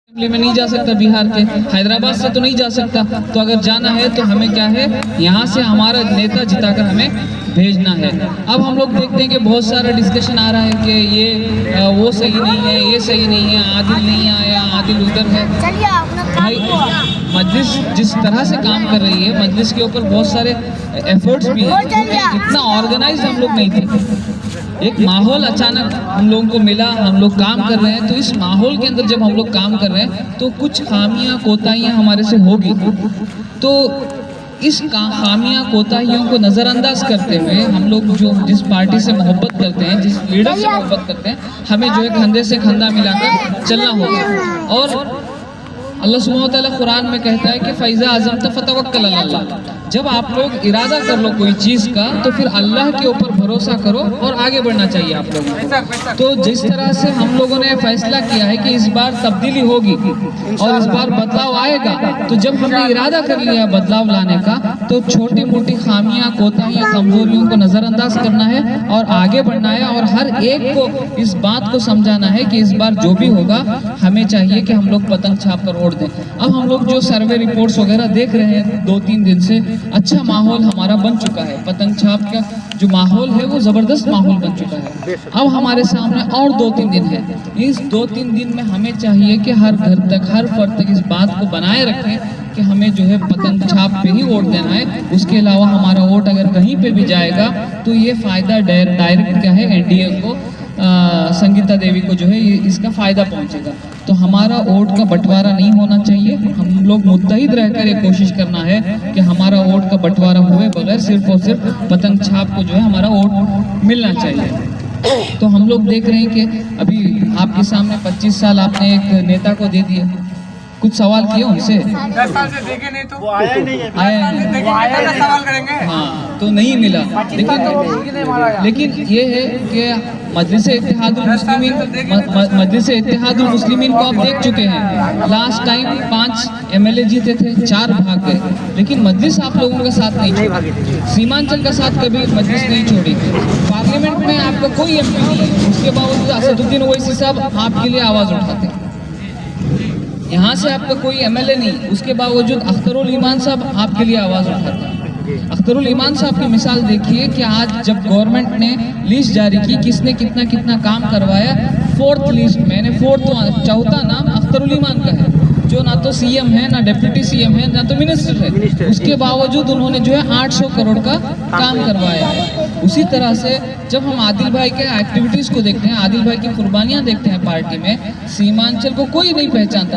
Assembly में नहीं जा सकता, बिहार के हैदराबाद से तो नहीं जा सकता। तो अगर जाना है तो हमें क्या है, यहाँ से हमारा नेता जिताकर हमें भेजना है। अब हम लोग देखते हैं कि बहुत सारा डिस्कशन आ रहा है कि ये वो सही नहीं है, ये सही नहीं है, आदिल नहीं आया, आदिल उधर है। भाई मजलिस जिस तरह से काम कर रही है, मजलिस के ऊपर बहुत सारे एफर्ट्स भी हैं, इतना ऑर्गेनाइज हम लोग नहीं थे। एक माहौल अचानक हम लोगों को मिला, हम लोग काम कर रहे हैं। तो इस माहौल के अंदर जब हम लोग काम कर रहे हैं तो कुछ खामियां कोताहियां हमारे से होगी। तो इस खामियां कोताहियों को नज़रअंदाज करते हुए हम लोग जो जिस पार्टी से मोहब्बत करते हैं, जिस लीडर से मोहब्बत करते हैं, हमें जो है कंधे से कंधा मिलाकर चलना होगा। और अल्लाह सुब्हानहू व तआला कुरान में कहता है कि फ़ैज़ा अज़म्ता फ़तवक्कल अल्लाह। जब आप लोग इरादा कर लो कोई चीज़ का तो फिर अल्लाह के ऊपर भरोसा करो और आगे बढ़ना चाहिए आप लोगों को। तो जिस तरह से हम लोगों ने फैसला किया है कि इस बार तब्दीली होगी और इस बार बदलाव आएगा, तो जब हमने इरादा कर लिया बदलाव लाने का तो छोटी मोटी खामियां कोताहियां कमजोरियों को नज़रअंदाज करना है और आगे बढ़ना है। और हर एक को इस बात को समझाना है कि इस बार जो भी होगा हमें चाहिए कि हम लोग पतंग छाप कर वोट दें। अब हम लोग जो सर्वे रिपोर्ट्स वगैरह देख रहे हैं 2-3 दिन से, अच्छा माहौल हमारा बन चुका है। पतंग छाप का जो माहौल है वो ज़बरदस्त माहौल बन चुका है। अब हमारे सामने और 2-3 दिन है। इस 2-3 दिन में हमें चाहिए कि हर घर तक, हर फर्द तक इस बात को बनाए रखें कि हमें जो है पतंग छाप पे ही वोट देना है। उसके अलावा हमारा वोट अगर कहीं पे भी जाएगा तो ये फ़ायदा डायरेक्ट क्या है, एनडीए को, संगीता देवी को जो है इसका फ़ायदा पहुंचेगा। तो हमारा वोट का बंटवारा नहीं होना चाहिए। हम लोग मुत्तहिद रहकर ये कोशिश करना है कि हमारा वोट का बंटवारा हुए बगैर सिर्फ और सिर्फ पतंग छाप को जो है हमारा वोट मिलना चाहिए। तो हम लोग देख रहे हैं कि अभी आपके सामने 25 साल आपने एक नेता को दे दिए। कुछ सवाल किए उनसे? 10 साल से देखे नहीं तो वो आया नहीं है। आया नहीं, सवाल करेंगे। हाँ, तो नहीं मिला। लेकिन ये है कि मजलिस इत्तेहादुल मुस्लिमीन को आप देख चुके हैं। लास्ट टाइम 5 MLA जीते थे, 4 भाग गए, लेकिन मजलिस आप लोगों का साथ नहीं छोड़ी। सीमांचल का साथ कभी मजलिस नहीं छोड़ी। पार्लियामेंट में आपका कोई MP नहीं है, उसके बावजूद असदुद्दीन ओवैसी साहब आपके लिए आवाज़ उठाते। यहाँ से आपका कोई MLA नहीं, उसके बावजूद अख्तरुल ईमान साहब आपके लिए आवाज़ उठाते हैं। अख्तरुल ईमान साहब की मिसाल देखिए कि आज जब गवर्नमेंट ने लिस्ट जारी की, किसने कितना कितना काम करवाया। 4th लिस्ट में, 4था नाम अख्तरुल ईमान का है, जो ना तो CM है, ना डिप्टी CM है, ना तो मिनिस्टर है। उसके बावजूद उन्होंने जो है 800 करोड़ का काम करवाया है। उसी तरह से जब हम आदिल भाई के एक्टिविटीज़ को देखते हैं, आदिल भाई की कुर्बानियाँ देखते हैं पार्टी में, सीमांचल को कोई नहीं पहचानता।